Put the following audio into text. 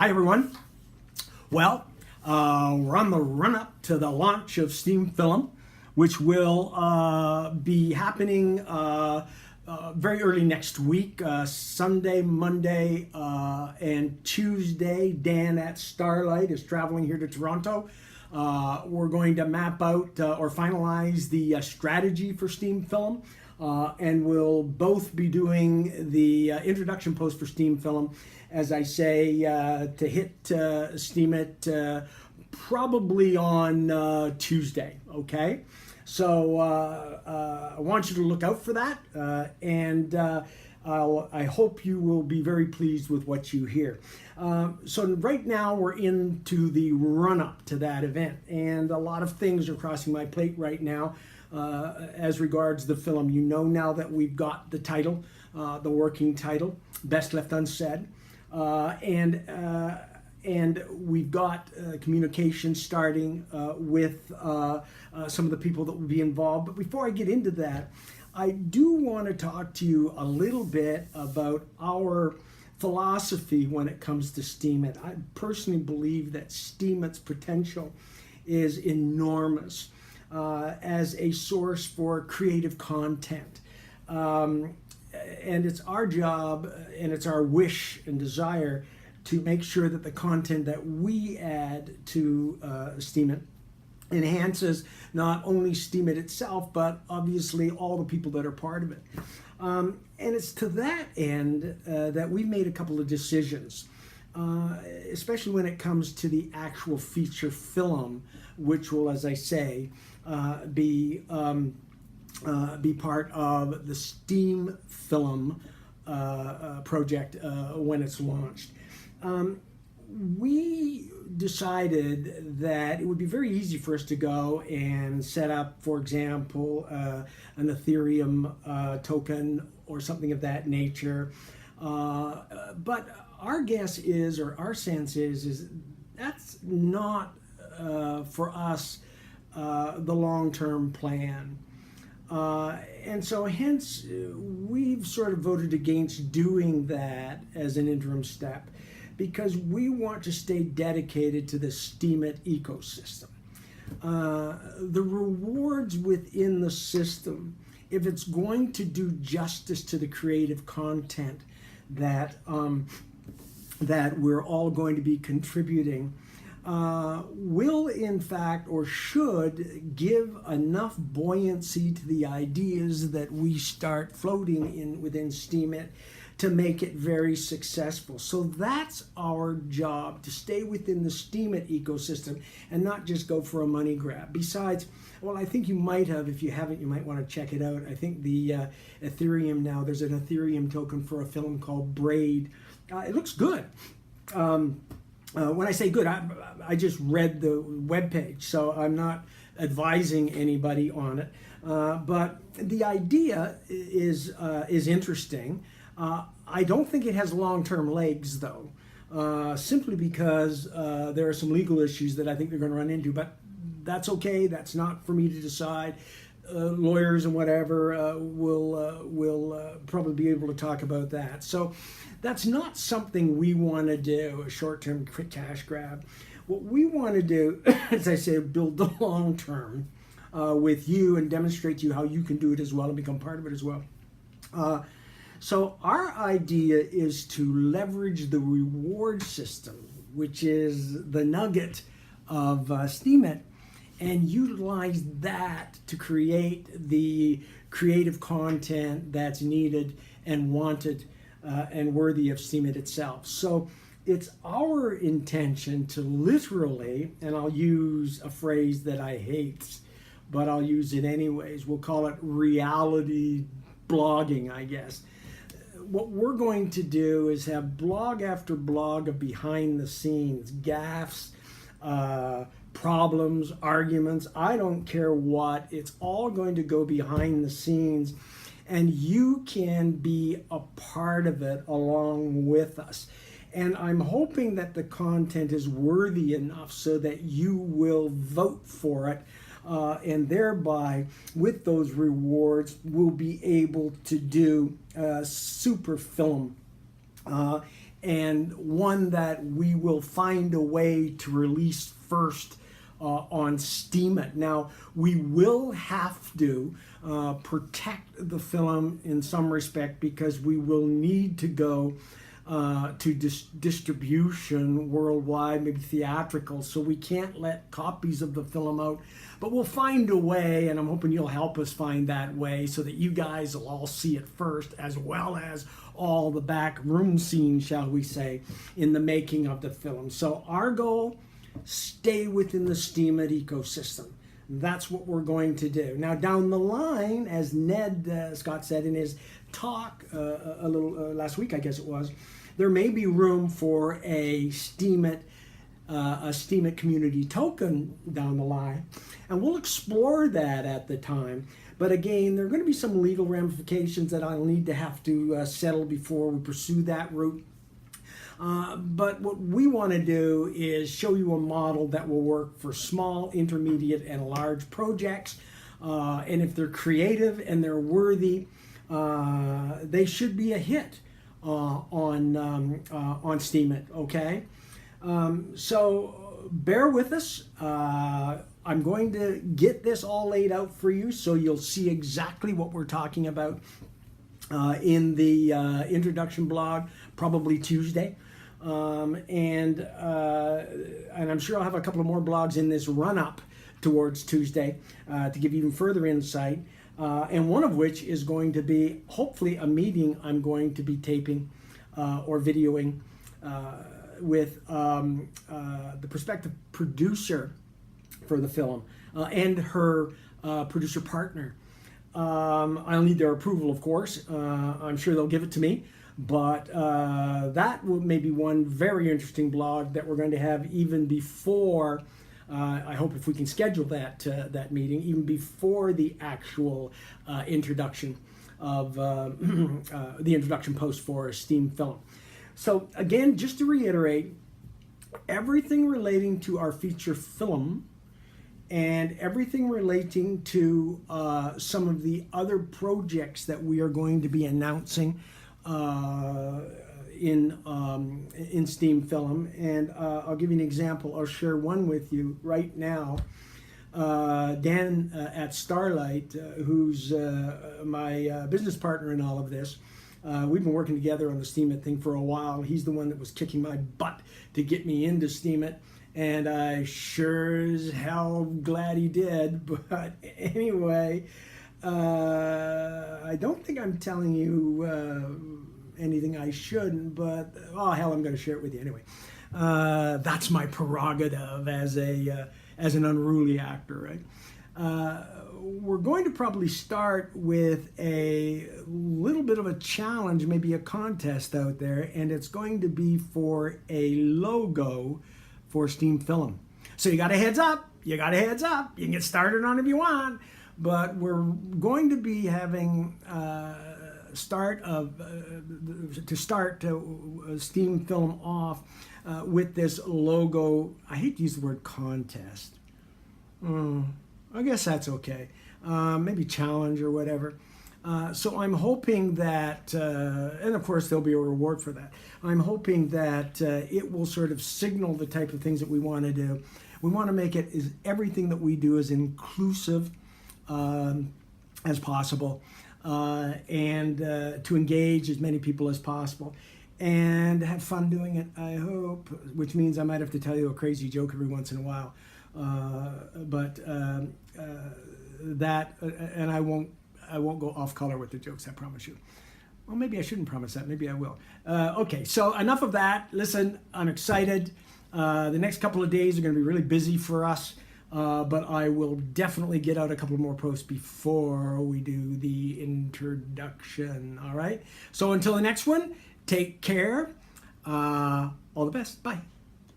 Hi everyone. Well, we're on the run-up to the launch of Steamfilm, which will be happening very early next week, Sunday, Monday, and Tuesday. Dan at Starlight is traveling here to Toronto. We're going to map out or finalize the strategy for Steamfilm, and we'll both be doing the introduction post for Steamfilm, as I say, to hit Steemit probably on Tuesday, okay? So I want you to look out for that, and I hope you will be very pleased with what you hear. So right now we're into the run-up to that event, and a lot of things are crossing my plate right now as regards the film. You know now that we've got the title, the working title, Best Left Unsaid, and we've got communication starting with some of the people that will be involved. But before I get into that, I do want to talk to you a little bit about our philosophy when it comes to Steemit. I personally believe that Steemit's potential is enormous as a source for creative content. And it's our job and it's our wish and desire to make sure that the content that we add to Steemit enhances not only Steemit itself, but obviously all the people that are part of it. And it's to that end that we've made a couple of decisions, especially when it comes to the actual feature film, which will, as I say, be part of the Steemfilm project when it's launched. We decided that it would be very easy for us to go and set up, for example, an Ethereum token or something of that nature. But our guess is, or our sense is that's not for us the long-term plan. And so hence we've sort of voted against doing that as an interim step, because we want to stay dedicated to the Steemit ecosystem. The rewards within the system, if it's going to do justice to the creative content that that we're all going to be contributing, will in fact or should give enough buoyancy to the ideas that we start floating in within Steemit to make it very successful. So that's our job, to stay within the Steemit ecosystem and not just go for a money grab. Besides, well, I think you might have, if you haven't, you might want to check it out. I think the Ethereum now, there's an Ethereum token for a film called Braid. It looks good. When I say good, I just read the webpage, so I'm not advising anybody on it. But the idea is interesting. I don't think it has long-term legs, though, simply because there are some legal issues that I think they're going to run into. But that's okay. That's not for me to decide. Lawyers and whatever will probably be able to talk about that. So that's not something we want to do, a short-term quick cash grab. What we want to do, as I say, build the long-term with you and demonstrate to you how you can do it as well and become part of it as well. So our idea is to leverage the reward system, which is the nugget of Steemit, and utilize that to create the creative content that's needed and wanted and worthy of Steemit itself. So it's our intention to literally, and I'll use a phrase that I hate, but I'll use it anyways, we'll call it reality blogging, I guess. What we're going to do is have blog after blog of behind the scenes, gaffes, problems, arguments, I don't care what, it's all going to go behind the scenes, and you can be a part of it along with us. And I'm hoping that the content is worthy enough so that you will vote for it, and thereby, with those rewards, we'll be able to do super film and one that we will find a way to release first on Steemit. Now, we will have to protect the film in some respect because we will need to go to distribution worldwide, maybe theatrical, so we can't let copies of the film out. But we'll find a way, and I'm hoping you'll help us find that way so that you guys will all see it first, as well as all the back room scenes, shall we say, in the making of the film. So our goal, stay within the Steemit ecosystem. That's what we're going to do. Now, down the line, as Ned Scott said in his talk a little last week, I guess it was, there may be room for a Steemit community token down the line, and we'll explore that at the time. But again, there are going to be some legal ramifications that I'll need to have to settle before we pursue that route. But what we want to do is show you a model that will work for small, intermediate, and large projects. And if they're creative and they're worthy, they should be a hit on Steemit, okay? So bear with us. I'm going to get this all laid out for you so you'll see exactly what we're talking about in the introduction blog, probably Tuesday. And I'm sure I'll have a couple of more blogs in this run-up towards Tuesday to give even further insight. And one of which is going to be, hopefully, a meeting I'm going to be taping or videoing with the prospective producer for the film and her producer partner. I'll need their approval, of course. I'm sure they'll give it to me. But that may be one very interesting blog that we're going to have even before, I hope if we can schedule that meeting, even before the actual introduction of the introduction post for Steamfilm. So again, just to reiterate, everything relating to our feature film and everything relating to some of the other projects that we are going to be announcing in Steamfilm, and I'll give you an example. I'll share one with you right now. Dan at Starlight, who's my business partner in all of this, we've been working together on the Steemit thing for a while. He's the one that was kicking my butt to get me into Steemit, and I sure as hell glad he did. But anyway, I don't think I'm telling you anything I shouldn't, but oh hell, I'm going to share it with you anyway. That's my prerogative as an unruly actor, right? We're going to probably start with a little bit of a challenge, maybe a contest out there, and it's going to be for a logo for Steamfilm. So you got a heads up. You got a heads up. You can get started on it if you want. But we're going to be having start Steamfilm off with this logo. I hate to use the word contest. I guess that's okay. Maybe challenge or whatever. So I'm hoping that, and of course there'll be a reward for that. I'm hoping that it will sort of signal the type of things that we want to do. We want to make it everything that we do as inclusive as possible, and to engage as many people as possible, and have fun doing it, I hope, which means I might have to tell you a crazy joke every once in a while, and I won't go off color with the jokes, I promise you. Well, maybe I shouldn't promise that, maybe I will. Okay, so enough of that. Listen, I'm excited. The next couple of days are going to be really busy for us. But I will definitely get out a couple more posts before we do the introduction, all right? So until the next one, take care. All the best. Bye.